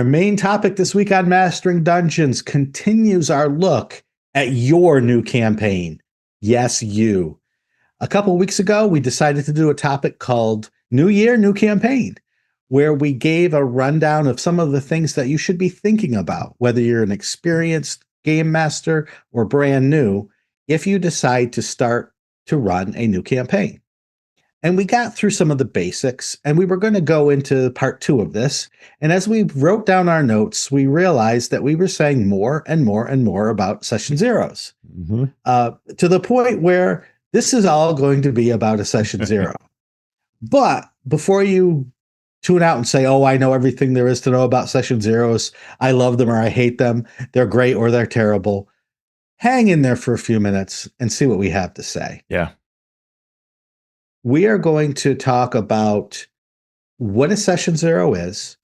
Our main topic this week on Mastering Dungeons continues our look at your new campaign. Yes, you. A couple weeks ago, we decided to do a topic called New Year, New Campaign, where we gave a rundown of some of the things that you should be thinking about, whether you're an experienced game master or brand new, if you decide to start to run a new campaign. And we got through some of the basics, and we were going to go into part 2 of this. And as we wrote down our notes, we realized that we were saying more and more and more about session zeros, to the point where this is all going to be about a session zero. But before you tune out and say, oh, I know everything there is to know about session zeros, I love them or I hate them, they're great or they're terrible, hang in there for a few minutes and see what we have to say. Yeah. We are going to talk about what a session zero is,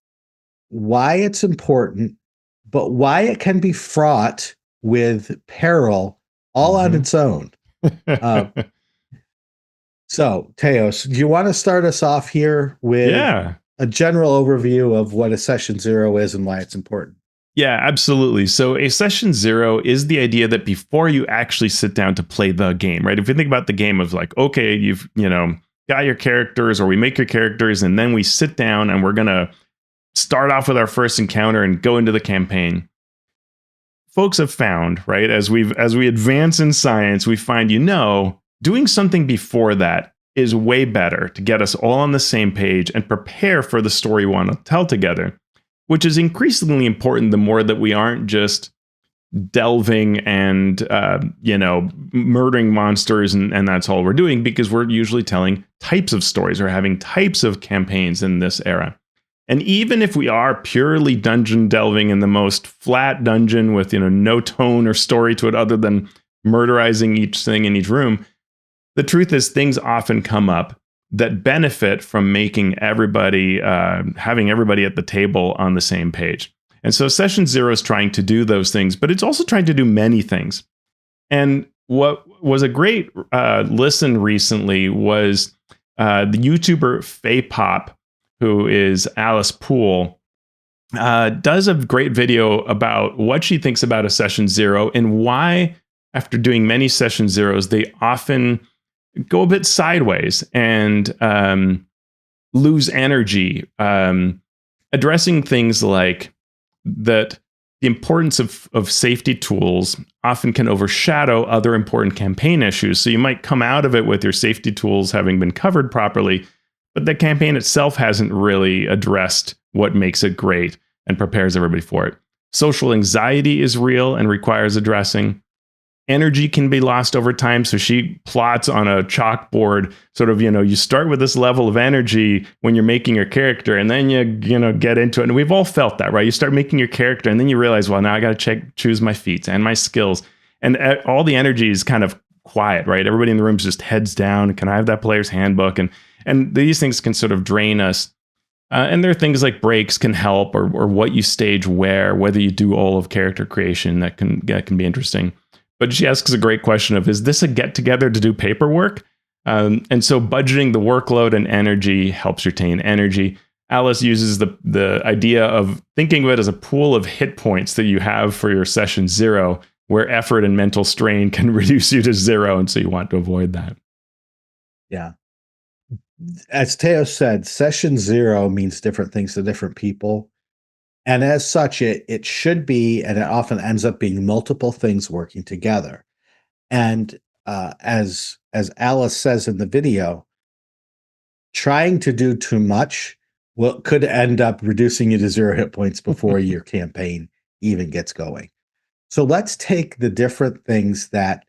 why it's important, but why it can be fraught with peril all on its own. So, Teos, do you want to start us off here with a general overview of what a session zero is and why it's important? Yeah, absolutely. So a session zero is the idea that before you actually sit down to play the game, right? If you think about the game of like, okay, you've, got your characters, or we make your characters, and then we sit down and we're going to start off with our first encounter and go into the campaign. Folks have found, right, as we advance in science, we find, doing something before that is way better to get us all on the same page and prepare for the story we want to tell together, which is increasingly important the more that we aren't just delving and, murdering monsters and that's all we're doing, because we're usually telling types of stories or having types of campaigns in this era. And even if we are purely dungeon delving in the most flat dungeon with, no tone or story to it other than murderizing each thing in each room, the truth is things often come up that benefit from making everybody, having everybody at the table on the same page. And so session zero is trying to do those things, but it's also trying to do many things. And what was a great listen recently was the YouTuber FEYPOP, who is Alice Poole, does a great video about what she thinks about a session zero and why, after doing many session zeros, they often go a bit sideways and lose energy, addressing things like that the importance of safety tools often can overshadow other important campaign issues. So you might come out of it with your safety tools having been covered properly, but the campaign itself hasn't really addressed what makes it great and prepares everybody for it. Social anxiety is real and requires addressing. Energy can be lost over time. So she plots on a chalkboard, sort of, you start with this level of energy when you're making your character, and then you get into it. And we've all felt that, right? You start making your character, and then you realize, well, now I got to choose my feats and my skills. And all the energy is kind of quiet, right? Everybody in the room is just heads down. Can I have that player's handbook? And these things can sort of drain us. And there are things like breaks can help, or what you stage whether you do all of character creation, that can be interesting. But she asks a great question of, is this a get-together to do paperwork? And so budgeting the workload and energy helps retain energy. Alice uses the idea of thinking of it as a pool of hit points that you have for your session zero, where effort and mental strain can reduce you to zero, and so you want to avoid that. Yeah. As Teos said, session zero means different things to different people. And as such, it should be, and it often ends up being, multiple things working together. And as Alice says in the video, trying to do too much could end up reducing you to 0 hit points before your campaign even gets going. So let's take the different things that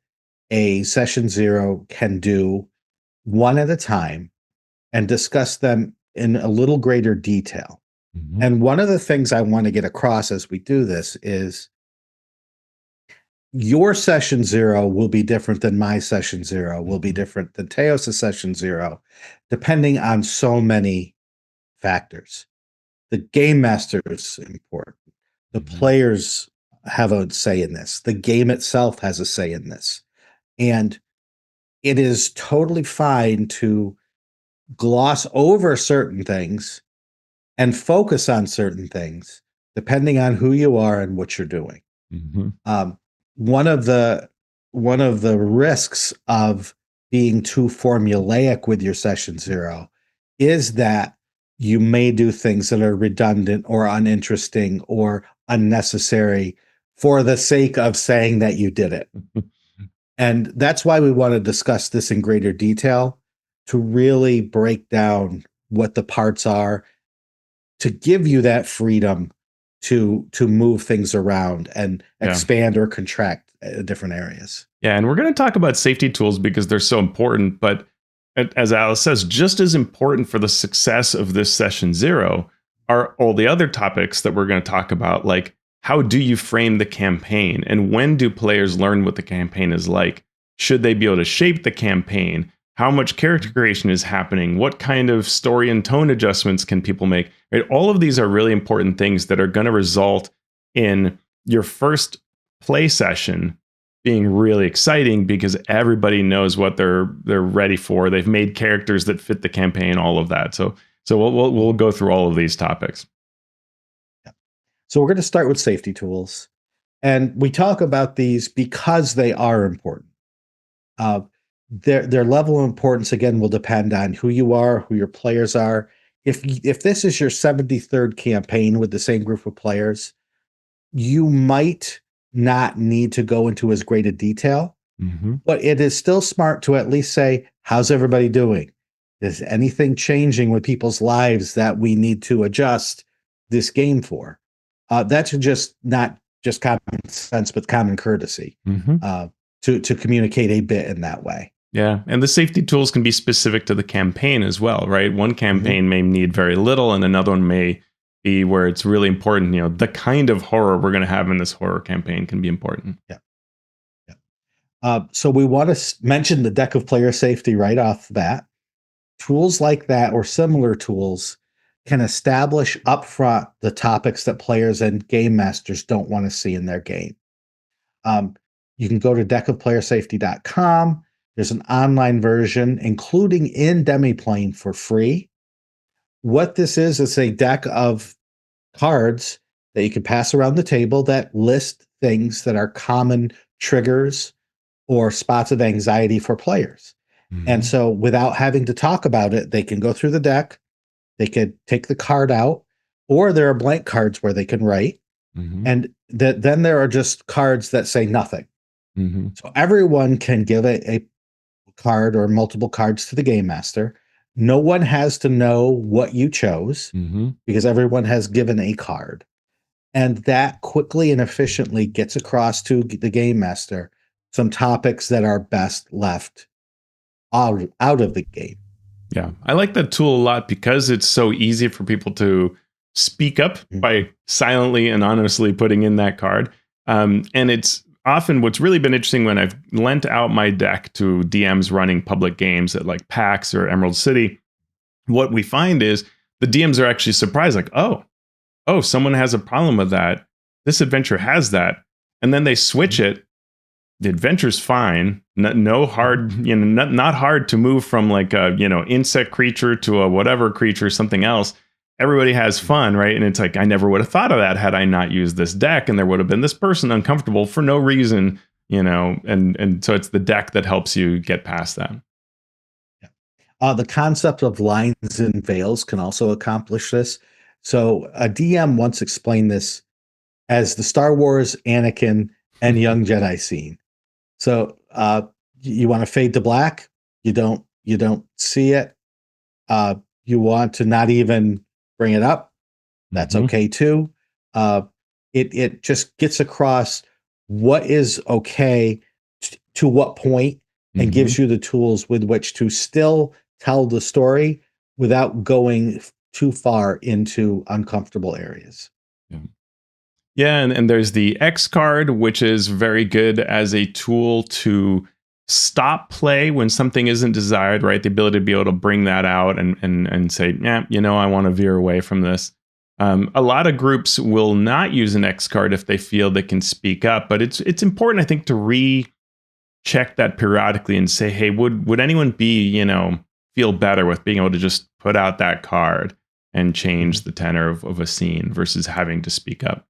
a session zero can do one at a time and discuss them in a little greater detail. And one of the things I want to get across as we do this is your session zero will be different than my session zero, will be different than Teos' session zero, depending on so many factors. The game master is important. The players have a say in this. The game itself has a say in this. And it is totally fine to gloss over certain things and focus on certain things, depending on who you are and what you're doing. Um, one of the risks of being too formulaic with your session zero is that you may do things that are redundant or uninteresting or unnecessary for the sake of saying that you did it. And that's why we want to discuss this in greater detail, to really break down what the parts are, to give you that freedom to move things around and expand or contract different areas. Yeah, and we're going to talk about safety tools because they're so important. But as Alice says, just as important for the success of this session zero are all the other topics that we're going to talk about, like how do you frame the campaign and when do players learn what the campaign is like? Should they be able to shape the campaign? How much character creation is happening? What kind of story and tone adjustments can people make? Right? All of these are really important things that are going to result in your first play session being really exciting because everybody knows what they're ready for. They've made characters that fit the campaign, all of that. So we'll go through all of these topics. Yeah. So we're going to start with safety tools, and we talk about these because they are important. Their level of importance again will depend on who you are, who your players are. If this is your 73rd campaign with the same group of players, you might not need to go into as great a detail, but it is still smart to at least say, how's everybody doing? Is anything changing with people's lives that we need to adjust this game for? That's just not just common sense, but common courtesy to communicate a bit in that way. Yeah, and the safety tools can be specific to the campaign as well, right? One campaign may need very little, and another one may be where it's really important. You know, the kind of horror we're going to have in this horror campaign can be important. Yeah. So we want to mention the deck of player safety right off the bat. Tools like that or similar tools can establish upfront the topics that players and game masters don't want to see in their game. You can go to deckofplayersafety.com. There's an online version, including in Demiplane for free. What this is a deck of cards that you can pass around the table that list things that are common triggers or spots of anxiety for players. And so without having to talk about it, they can go through the deck, they could take the card out, or there are blank cards where they can write. And then there are just cards that say nothing. So everyone can give a card or multiple cards to the game master. No one has to know what you chose because everyone has given a card. And that quickly and efficiently gets across to the game master some topics that are best left out of the game. Yeah, I like that tool a lot because it's so easy for people to speak up by silently and honestly putting in that card. And it's often what's really been interesting when I've lent out my deck to DMs running public games at like PAX or Emerald City. What we find is the DMs are actually surprised, like, oh, someone has a problem with that. This adventure has that. And then they switch it. The adventure's fine. No hard, not hard to move from like a, insect creature to a whatever creature, something else. Everybody has fun, right? And it's like, I never would have thought of that had I not used this deck. And there would have been this person uncomfortable for no reason, and so it's the deck that helps you get past that. The concept of lines and veils can also accomplish this. So a DM once explained this as the Star Wars Anakin and young Jedi scene. So you want to fade to black. You don't see it. You want to not even bring it up. That's okay too. It just gets across what is okay to what point and gives you the tools with which to still tell the story without going too far into uncomfortable areas. Yeah, and there's the X card, which is very good as a tool to stop play when something isn't desired, right? The ability to be able to bring that out and say, yeah, I want to veer away from this. A lot of groups will not use an X card if they feel they can speak up, but it's important, I think, to recheck that periodically and say, hey, would anyone be, feel better with being able to just put out that card? and change the tenor of a scene versus having to speak up.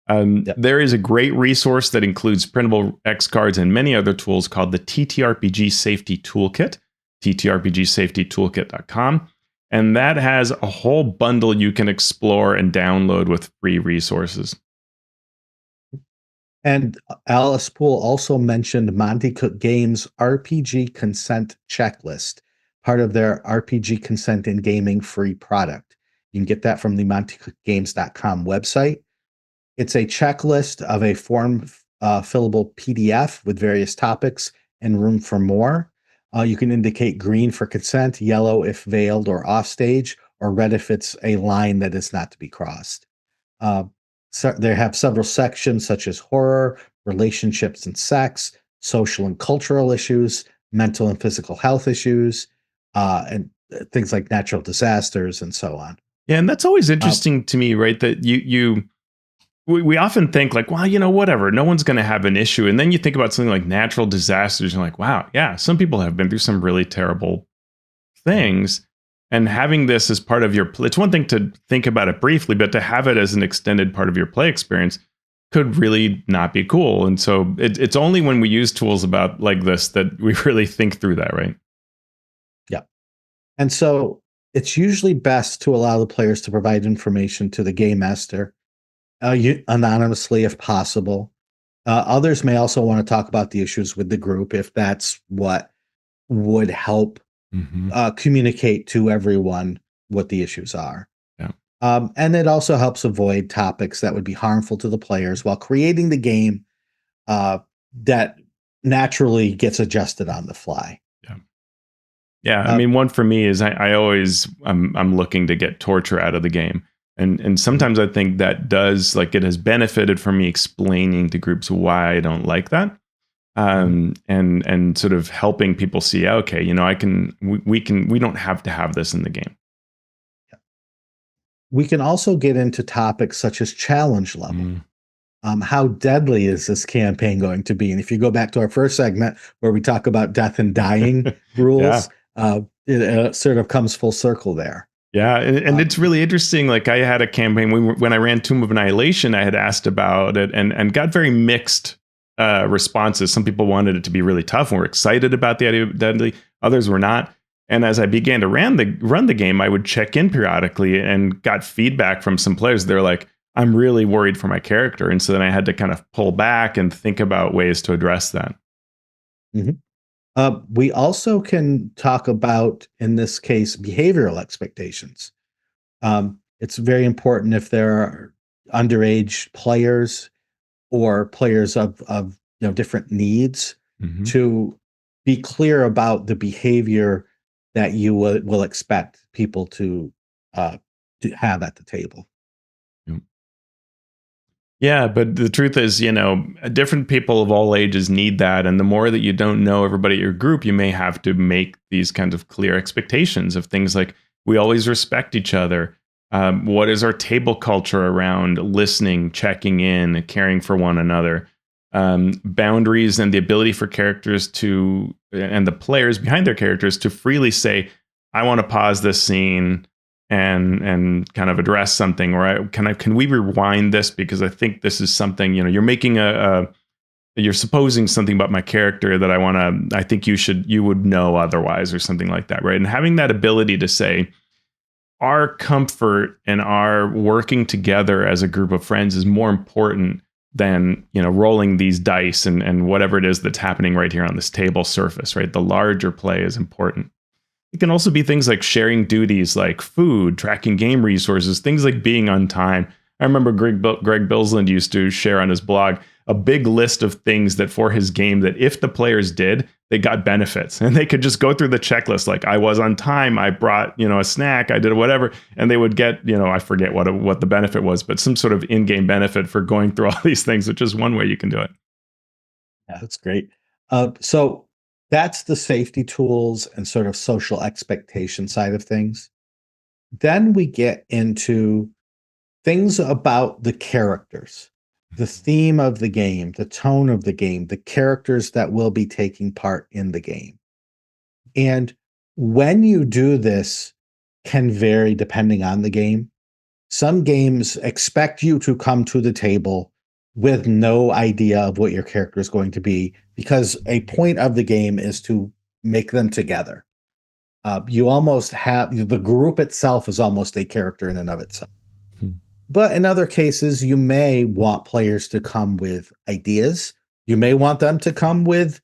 Yep. There is a great resource that includes printable X cards and many other tools called the TTRPG Safety Toolkit, ttrpgsafetytoolkit.com. And that has a whole bundle you can explore and download with free resources. And Alice Poole also mentioned Monte Cook Games RPG Consent Checklist, part of their RPG Consent in Gaming free product. You can get that from the MonteCookGames.com website. It's a checklist of a form fillable PDF with various topics and room for more. You can indicate green for consent, yellow if veiled or offstage, or red if it's a line that is not to be crossed. So they have several sections such as horror, relationships and sex, social and cultural issues, mental and physical health issues, and things like natural disasters and so on. Yeah, and that's always interesting to me, right? That we often think like, well, whatever, no one's going to have an issue. And then you think about something like natural disasters, and you're like, wow, yeah, some people have been through some really terrible things. And having this as part of your play, it's one thing to think about it briefly, but to have it as an extended part of your play experience could really not be cool. And so it's only when we use tools about like this that we really think through that, right? Yeah. And so it's usually best to allow the players to provide information to the game master anonymously if possible. Others may also want to talk about the issues with the group if that's what would help communicate to everyone what the issues are. Yeah. And it also helps avoid topics that would be harmful to the players while creating the game that naturally gets adjusted on the fly. Yeah. Yeah. I mean, one for me is I always I'm looking to get torture out of the game. And sometimes I think that does, like, it has benefited from me explaining to groups why I don't like that. And sort of helping people see, okay, we don't have to have this in the game. We can also get into topics such as challenge level. How deadly is this campaign going to be? And if you go back to our first segment where we talk about death and dying rules, it sort of comes full circle there. Yeah, and it's really interesting. Like, I had a campaign when I ran Tomb of Annihilation, I had asked about it and got very mixed responses. Some people wanted it to be really tough and were excited about the idea of deadly. Others were not. And as I began to run the game, I would check in periodically and got feedback from some players. They're like, I'm really worried for my character. And so then I had to kind of pull back and think about ways to address that. We also can talk about, in this case, behavioral expectations. It's very important if there are underage players or players of different needs to be clear about the behavior that you will expect people to have at the table. Yeah, but the truth is, different people of all ages need that. And the more that you don't know everybody at your group, you may have to make these kinds of clear expectations of things like, we always respect each other. What is our table culture around listening, checking in, caring for one another? Boundaries and the ability for characters and the players behind their characters to freely say, I want to pause this scene and kind of address something, or can we rewind this because I think this is something, you're making you're supposing something about my character that I think you would know otherwise, or something like that, right? And having that ability to say, our comfort and our working together as a group of friends is more important than rolling these dice and whatever it is that's happening right here on this table surface, right? The larger play is important. It can also be things like sharing duties like food, tracking game resources, things like being on time. I remember Greg Bilsland used to share on his blog a big list of things that for his game that if the players did, they got benefits, and they could just go through the checklist. Like, I was on time, I brought, a snack, I did whatever. And they would get, I forget what the benefit was, but some sort of in-game benefit for going through all these things, which is one way you can do it. Yeah, that's great. So that's the safety tools and sort of social expectation side of things. Then we get into things about the characters, the theme of the game, the tone of the game, the characters that will be taking part in the game. And when you do this, can vary depending on the game. Some games expect you to come to the table with no idea of what your character is going to be, because a point of the game is to make them together. You almost have the group itself is almost a character in and of itself. Hmm. But in other cases, you may want players to come with ideas. You may want them to come with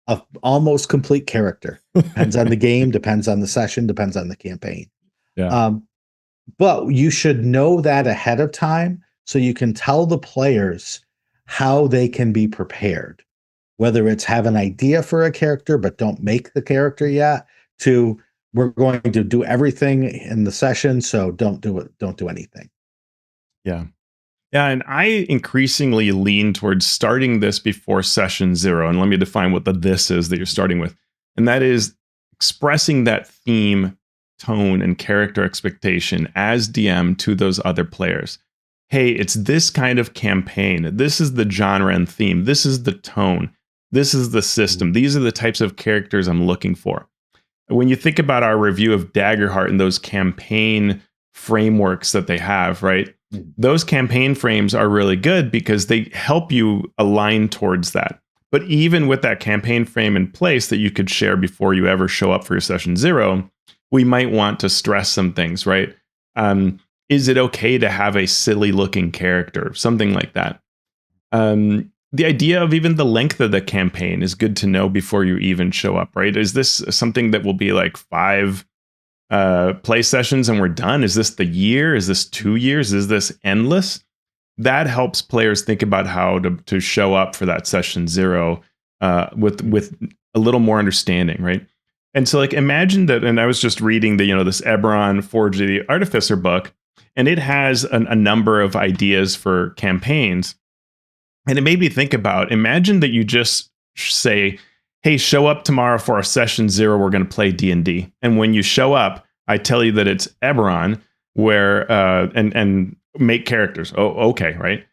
a almost complete character. Depends on the game, depends on the session, depends on the campaign. Yeah. But you should know that ahead of time so you can tell the players how they can be prepared. Whether it's have an idea for a character but don't make the character yet, to we're going to do everything in the session, so don't do it, don't do anything. Yeah. Yeah, and I increasingly lean towards starting this before session 0. And let me define what the this is that you're starting with. And that is expressing that theme, tone, and character expectation as DM to those other players. Hey, it's this kind of campaign. This is the genre and theme. This is the tone. This is the system. These are the types of characters I'm looking for. When you think about our review of Daggerheart and those campaign frameworks that they have, right? Those campaign frames are really good because they help you align towards that. But even with that campaign frame in place that you could share before you ever show up for your session 0, we might want to stress some things, right? Is it okay to have a silly looking character? Something like that. The idea of even the length of the campaign is good to know before you even show up, right? Is this something that will be like 5 play sessions and we're done? Is this the year? Is this 2 years? Is this endless? That helps players think about how to show up for that session 0 with a little more understanding, right? And so, like, imagine that. And I was just reading this Eberron Forge of the Artificer book, and it has a number of ideas for campaigns. And it made me think about, imagine that you just say, hey, show up tomorrow for our session 0. We're going to play D&D. And when you show up, I tell you that it's Eberron, where and make characters. Oh, okay, right?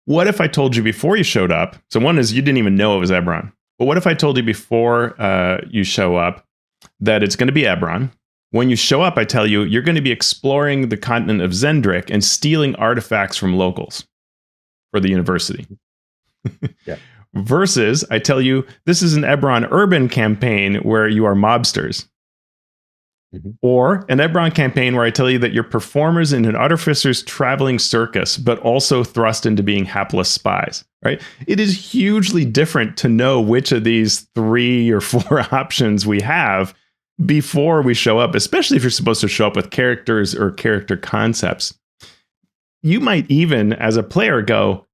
What if I told you before you showed up? So one is you didn't even know it was Eberron. But what if I told you before you show up that it's going to be Eberron? When you show up, I tell you you're going to be exploring the continent of Zendrick and stealing artifacts from locals for the university. Yeah. Versus, I tell you, this is an Eberron urban campaign where you are mobsters. Mm-hmm. Or an Eberron campaign where I tell you that you're performers in an artificer's traveling circus, but also thrust into being hapless spies, right? It is hugely different to know which of these 3 or 4 options we have before we show up, especially if you're supposed to show up with characters or character concepts. You might even, as a player, go,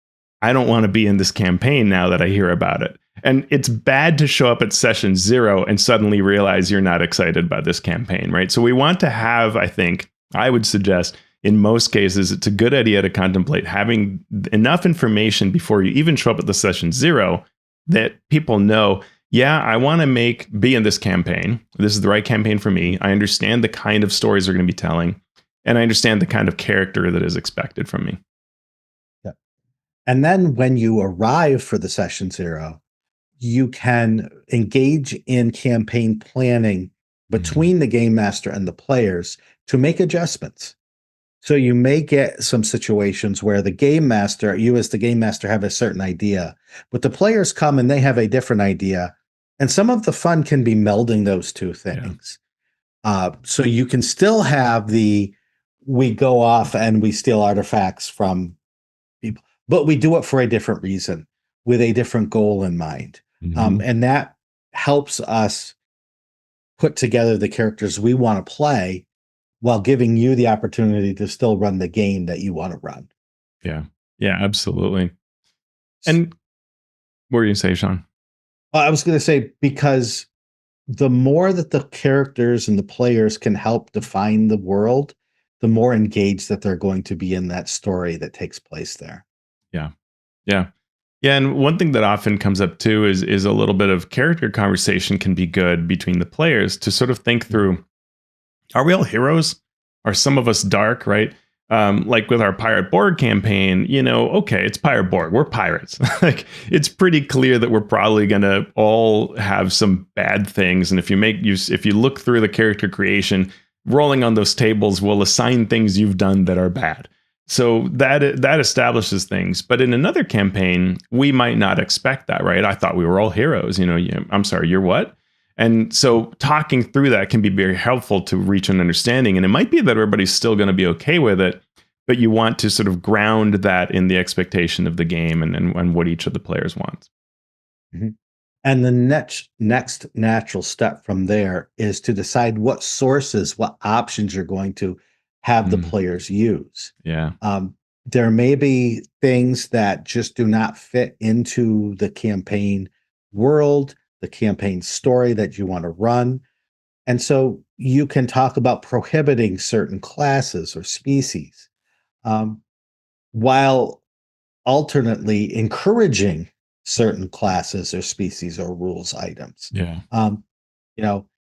I don't want to be in this campaign now that I hear about it. And it's bad to show up at session 0 and suddenly realize you're not excited by this campaign, right? So we want to have, I would suggest, in most cases, it's a good idea to contemplate having enough information before you even show up at the session 0 that people know, yeah, I want to be in this campaign. This is the right campaign for me. I understand the kind of stories they're going to be telling, and I understand the kind of character that is expected from me. Yeah. And then when you arrive for the session 0, you can engage in campaign planning between the game master and the players to make adjustments. So you may get some situations where the game master, you as the game master, have a certain idea, but the players come and they have a different idea. And some of the fun can be melding those two things. Yeah. So you can still have we go off and we steal artifacts from people, but we do it for a different reason with a different goal in mind. Mm-hmm. And that helps us put together the characters we want to play while giving you the opportunity to still run the game that you want to run. Yeah. Yeah, absolutely. And what were you going to say, Shawn? I was going to say, because the more that the characters and the players can help define the world, the more engaged that they're going to be in that story that takes place there. Yeah. Yeah. Yeah. And one thing that often comes up too is a little bit of character conversation can be good between the players to sort of think through, are we all heroes? Are some of us dark, right? Like with our Pirate Borg campaign, okay, it's Pirate Borg. We're pirates. Like, it's pretty clear that we're probably going to all have some bad things. And if you look through the character creation, rolling on those tables will assign things you've done that are bad. So that establishes things. But in another campaign, we might not expect that, right? I thought we were all heroes. I'm sorry, you're what? And so talking through that can be very helpful to reach an understanding. And it might be that everybody's still going to be okay with it, but you want to sort of ground that in the expectation of the game and what each of the players wants. Mm-hmm. And the next natural step from there is to decide what sources, what options you're going to have the players use. Yeah. There may be things that just do not fit into the campaign world, the campaign story that you want to run. And so you can talk about prohibiting certain classes or species, while alternately encouraging certain classes or species or rules items. Yeah.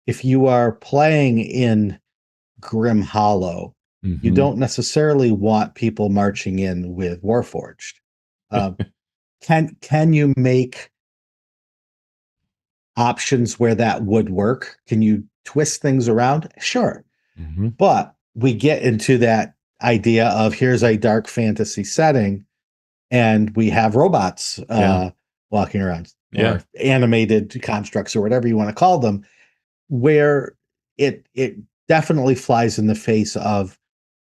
If you are playing in Grim Hollow, you don't necessarily want people marching in with Warforged. Can you make options where that would work? Can you twist things around? Sure. But we get into that idea of here's a dark fantasy setting and we have robots walking around or animated constructs or whatever you want to call them, where it definitely flies in the face of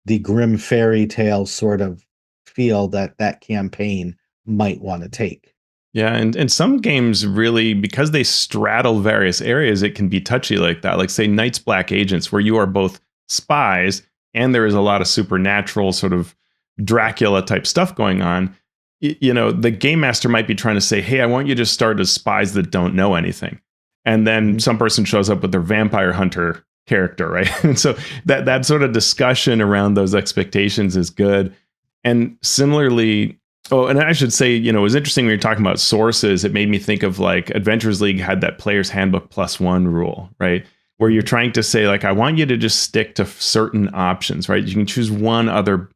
the grim fairy tale sort of feel that campaign might want to take. Yeah, and some games really, because they straddle various areas, it can be touchy like that. Like say Night's Black Agents, where you are both spies and there is a lot of supernatural sort of Dracula type stuff going on. The game master might be trying to say, hey, I want you to start as spies that don't know anything. And then some person shows up with their vampire hunter character, right? And so that sort of discussion around those expectations is good. And similarly, and I should say, it was interesting when you're talking about sources. It made me think of like Adventurers League had that player's handbook +1 rule, right? Where you're trying to say, like, I want you to just stick to certain options, right? You can choose one other,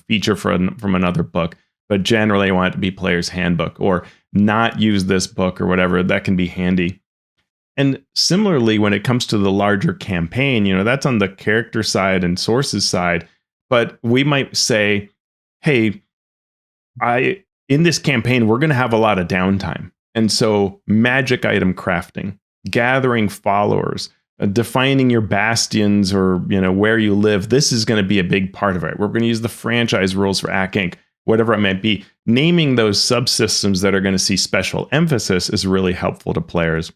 feature from another book, but generally I want it to be player's handbook or not use this book or whatever. That can be handy. And similarly, when it comes to the larger campaign, that's on the character side and sources side. But we might say, hey, in this campaign, we're going to have a lot of downtime. And so magic item crafting, gathering followers, defining your bastions or, where you live. This is going to be a big part of it. We're going to use the franchise rules for AC Inc., whatever it might be. Naming those subsystems that are going to see special emphasis is really helpful to players.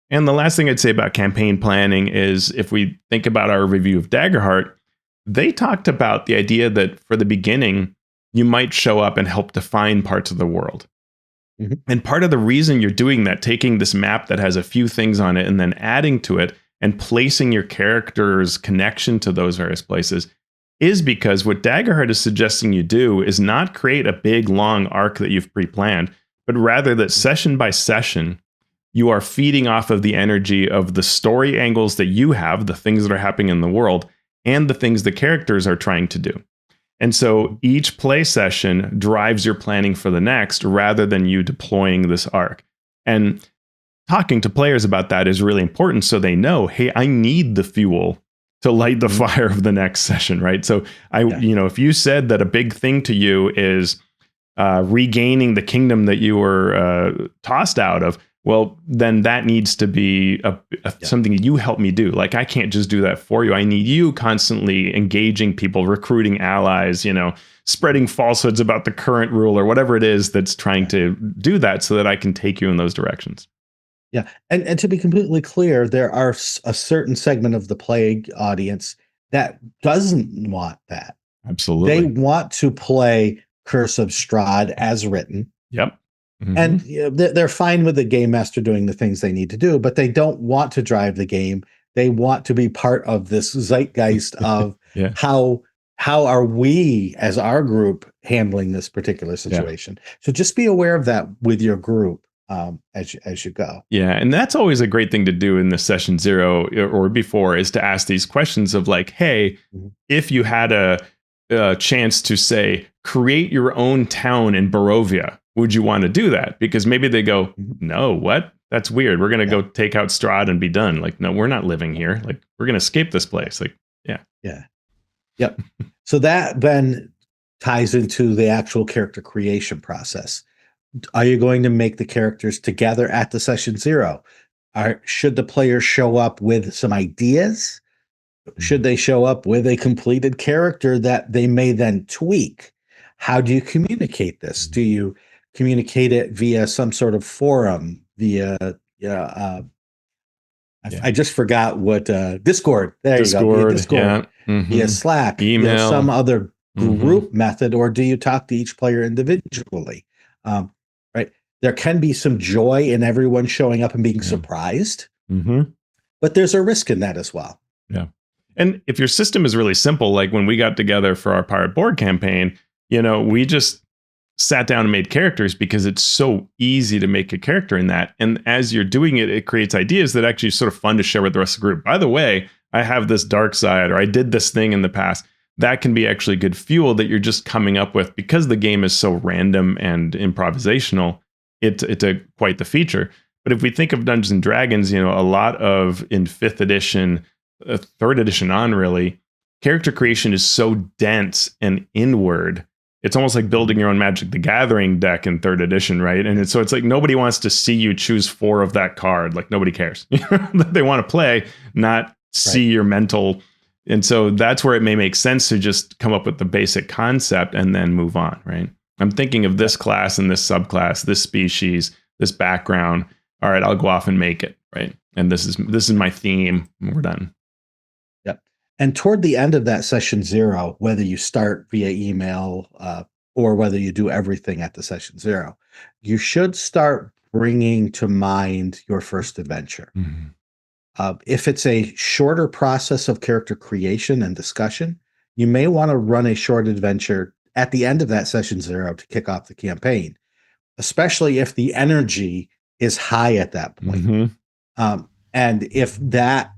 And the last thing I'd say about campaign planning is if we think about our review of Daggerheart, they talked about the idea that for the beginning, you might show up and help define parts of the world. And part of the reason you're doing that, taking this map that has a few things on it and then adding to it and placing your character's connection to those various places, is because what Daggerheart is suggesting you do is not create a big, long arc that you've pre-planned, but rather that session by session, you are feeding off of the energy of the story angles that you have, the things that are happening in the world, and the things the characters are trying to do. And so each play session drives your planning for the next rather than you deploying this arc. And talking to players about that is really important so they know, hey, I need the fuel to light the fire of the next session, right? So if you said that a big thing to you is regaining the kingdom that you were tossed out of, well, then that needs to be something you help me do. Like, I can't just do that for you. I need you constantly engaging people, recruiting allies, spreading falsehoods about the current rule or whatever it is that's trying to do that so that I can take you in those directions. Yeah. And to be completely clear, there are a certain segment of the play audience that doesn't want that. Absolutely. They want to play Curse of Strahd as written. Yep. And they're fine with the game master doing the things they need to do, but they don't want to drive the game. They want to be part of this zeitgeist of how are we as our group handling this particular situation. So just be aware of that with your group as you go. Yeah, and that's always a great thing to do in the session 0 or before, is to ask these questions of like, hey, if you had a chance to say create your own town in Barovia, would you want to do that? Because maybe they go, no, what? That's weird. We're going to go take out Strahd and be done. Like, no, we're not living here. Like, we're going to escape this place. Like, yeah. Yeah. Yep. So that then ties into the actual character creation process. Are you going to make the characters together at the session zero? Should the players show up with some ideas? Should they show up with a completed character that they may then tweak? How do you communicate this? Do you communicate it via some sort of forum, via I just forgot what Discord. There you go. Via Discord, yeah. via Slack, email, some other group method, or do you talk to each player individually? Right. There can be some joy in everyone showing up and being surprised, but there's a risk in that as well. Yeah. And if your system is really simple, like when we got together for our Pirate Board campaign, we just sat down and made characters because it's so easy to make a character in that. And as you're doing it, it creates ideas that actually sort of fun to share with the rest of the group. By the way, I have this dark side, or I did this thing in the past. That can be actually good fuel that you're just coming up with because the game is so random and improvisational. It's quite the feature. But if we think of Dungeons and Dragons, a lot of in 5th edition, 3rd edition on really, character creation is so dense and inward. It's almost like building your own Magic the Gathering deck in 3rd edition, right? And it's like nobody wants to see you choose 4 of that card. Like nobody cares. They want to play, not see your mental. And so that's where it may make sense to just come up with the basic concept and then move on, right? I'm thinking of this class and this subclass, this species, this background. All right, I'll go off and make it, right? And this is my theme. And we're done. Yep. And toward the end of that session zero, whether you start via email or whether you do everything at the session zero, you should start bringing to mind your first adventure. If it's a shorter process of character creation and discussion, you may want to run a short adventure at the end of that session zero to kick off the campaign, especially if the energy is high at that point. And if that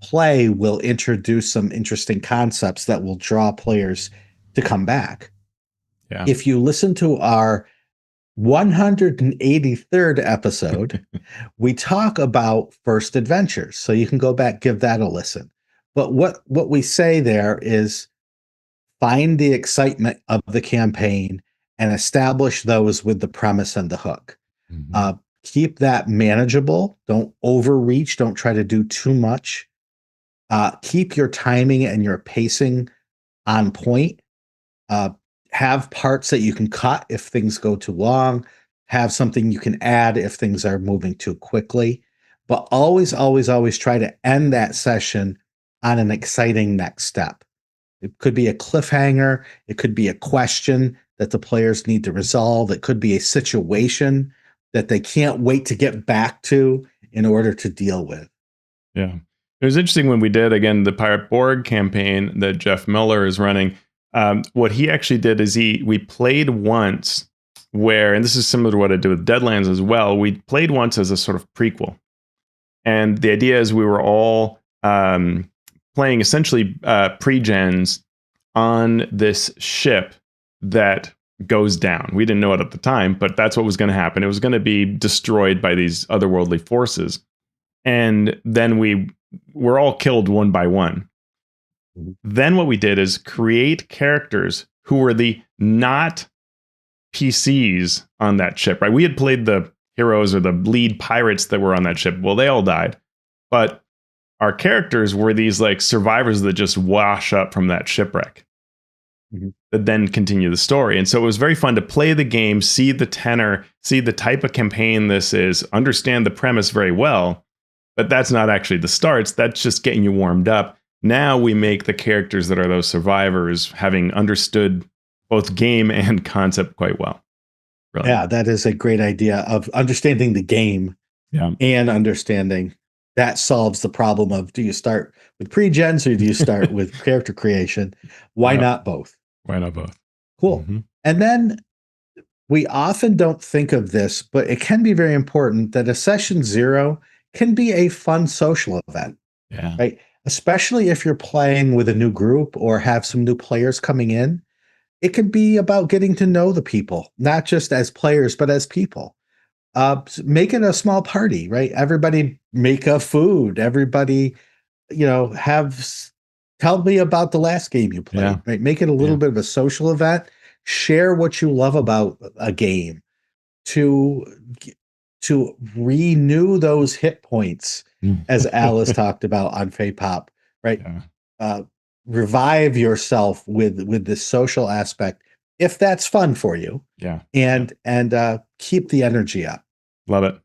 play will introduce some interesting concepts that will draw players to come back. Yeah. If you listen to our 183rd episode, we talk about first adventures. So you can go back, give that a listen. But what we say there is find the excitement of the campaign and establish those with the premise and the hook. Keep that manageable. Don't overreach. Don't try to do too much. Keep your timing and your pacing on point. Have parts that you can cut if things go too long. Have something you can add if things are moving too quickly. But always, always, always try to end that session on an exciting next step. It could be a cliffhanger. It could be a question that the players need to resolve. It could be a situation that they can't wait to get back to in order to deal with. Yeah. It was interesting when we did, again, the Pirate Board campaign that Jeff Miller is running. What he actually did is we played once where, and this is similar to what I did with Deadlands as well, we played once as a sort of prequel. And the idea is we were all playing essentially pre-gens on this ship that goes down. We didn't know it at the time, but that's what was going to happen. It was going to be destroyed by these otherworldly forces. And then we were all killed one by one. Then what we did is create characters who were the not PCs on that ship, right? We had played the heroes or the lead pirates that were on that ship. Well, they all died. But our characters were these like survivors that just wash up from that shipwreck. That then continue the story. And so it was very fun to play the game, see the tenor, see the type of campaign this is, understand the premise very well. But that's not actually the starts. That's just getting you warmed up. Now we make the characters that are those survivors having understood both game and concept quite well. Really. Yeah, that is a great idea of understanding the game and understanding that solves the problem of, do you start with pre-gens or do you start with character creation? Why not both? Why not both? Cool. And then we often don't think of this, but it can be very important that a session zero can be a fun social event. Yeah. Right. Especially if you're playing with a new group or have some new players coming in. It could be about getting to know the people, not just as players, but as people. Make it a small party, right? Everybody make a food. Everybody, tell me about the last game you played, Yeah. right? Make it a little bit of a social event. Share what you love about a game to to renew those hit points, as Alice talked about on FEYPOP, right? Yeah. Uh, Revive yourself with this social aspect, if that's fun for you, Yeah. and keep the energy up. Love it.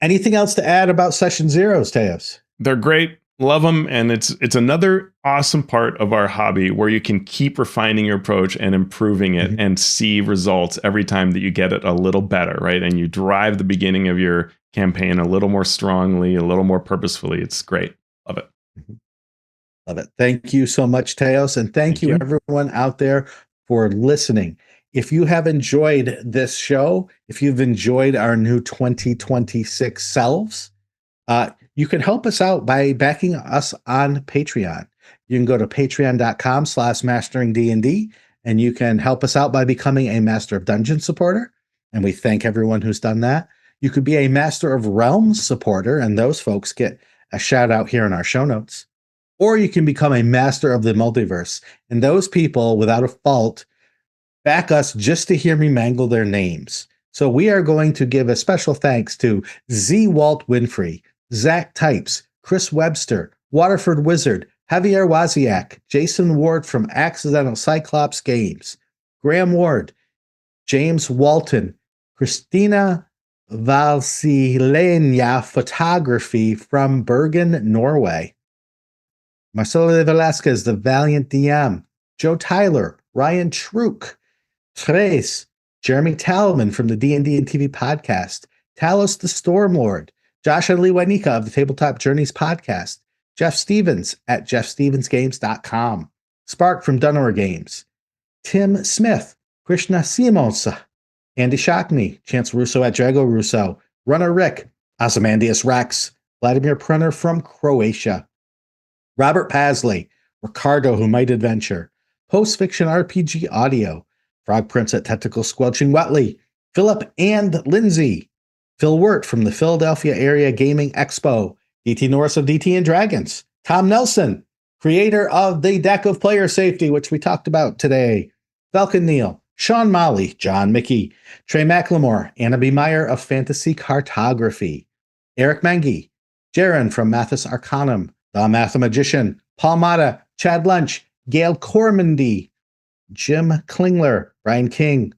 Anything else to add about session zeros, Teos? They're great. Love them. And it's another awesome part of our hobby where you can keep refining your approach and improving it and see results every time that you get it a little better, right? And you drive the beginning of your campaign a little more strongly, a little more purposefully. It's great. Love it. Love it. Thank you so much, Teos. And thank you, everyone out there, for listening. If you have enjoyed this show, if you've enjoyed our new 2026 selves, you can help us out by backing us on Patreon. You can go to patreon.com/masteringdnd, and you can help us out by becoming a Master of Dungeons supporter. And we thank everyone who's done that. You could be a Master of Realms supporter, and those folks get a shout out here in our show notes. Or you can become a Master of the Multiverse, and those people, without a fault, back us just to hear me mangle their names. So we are going to give a special thanks to Z. Walt Winfrey, Zach Types, Chris Webster, Waterford Wizard, Javier Waziak, Jason Ward from Accidental Cyclops Games, Graham Ward, James Walton, Christina Valsilenia Photography from Bergen, Norway, Marcelo Velasquez, the Valiant DM, Joe Tyler, Ryan Truk, Trace, Jeremy Talman from the D&D and TV podcast, Talos the Stormlord, Josh and Lee Wanika of the Tabletop Journeys podcast, Jeff Stevens at jeffstevensgames.com, Spark from Dunor Games, Tim Smith, Krishna Simons, Andy Shockney, Chance Russo at Drago Russo, Runner Rick, Ozymandias Rex, Vladimir Prunner from Croatia, Robert Pasley, Ricardo Who Might Adventure, Post Fiction RPG Audio, Frog Prince at Tentacle Squelching Wetly, Philip and Lindsay, Phil Wirt from the Philadelphia Area Gaming Expo, DT Norris of DT and Dragons, Tom Nelson, creator of the Deck of Player Safety, which we talked about today, Falcon Neal, Sean Molly, John Mickey, Trey McLemore, Anna B. Meyer of Fantasy Cartography, Eric Mengi, Jaron from Mathis Arcanum, The Mathemagician, Paul Mata, Chad Lunch, Gail Cormandy, Jim Klingler, Brian King,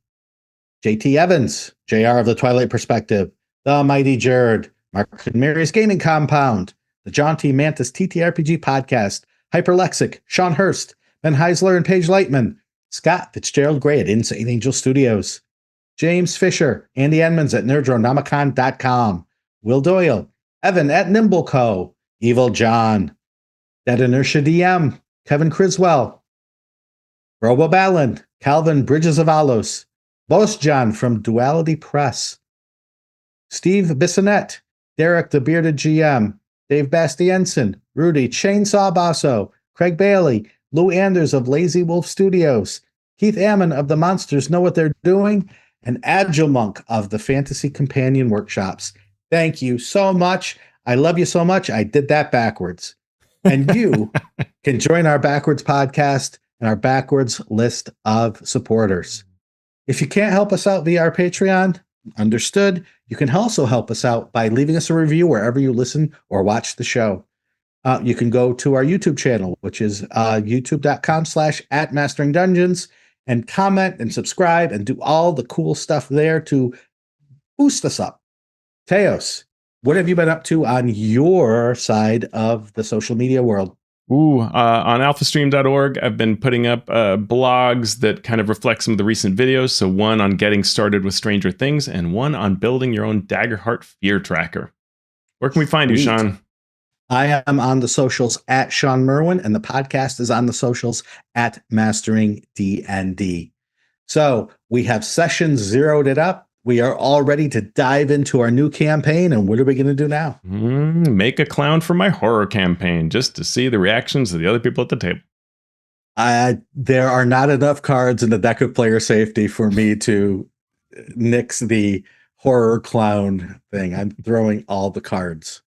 JT Evans, JR of the Twilight Perspective, The Mighty Jerd, Mark and Mary's Gaming Compound, the Jaunty Mantis TTRPG Podcast, Hyperlexic, Sean Hurst, Ben Heisler and Paige Lightman, Scott Fitzgerald Gray at Insane Angel Studios, James Fisher, Andy Edmonds at nerdronomicon.com, Will Doyle, Evan at Nimbleco, Evil John, Dead Inertia DM, Kevin Criswell, Robo Ballin, Calvin Bridges of Alos, Boss John from Duality Press, Steve Bissonette, Derek the Bearded GM, Dave Bastiensen, Rudy Chainsaw Basso, Craig Bailey, Lou Anders of Lazy Wolf Studios, Keith Ammon of The Monsters Know What They're Doing, and Agile Monk of the Fantasy Companion Workshops. Thank you so much. I love you so much. I did that backwards. And you can join our Backwards podcast and our Backwards list of supporters. If you can't help us out via our Patreon, understood. You can also help us out by leaving us a review wherever you listen or watch the show. You can go to our YouTube channel, which is youtube.com/@masteringdungeons, and comment and subscribe and do all the cool stuff there to boost us up. Teos, what have you been up to on your side of the social media world? On alphastream.org, I've been putting up blogs that kind of reflect some of the recent videos. So one on getting started with Stranger Things and one on building your own Daggerheart fear tracker. Where can we find you, Sean? I am on the socials at Sean Merwin, and the podcast is on the socials at Mastering DND. So we have session zeroed it up. We are all ready to dive into our new campaign. And what are we going to do now? Make a clown for my horror campaign just to see the reactions of the other people at the table. There are not enough cards in the deck of player safety for me to nix the horror clown thing. I'm throwing all the cards.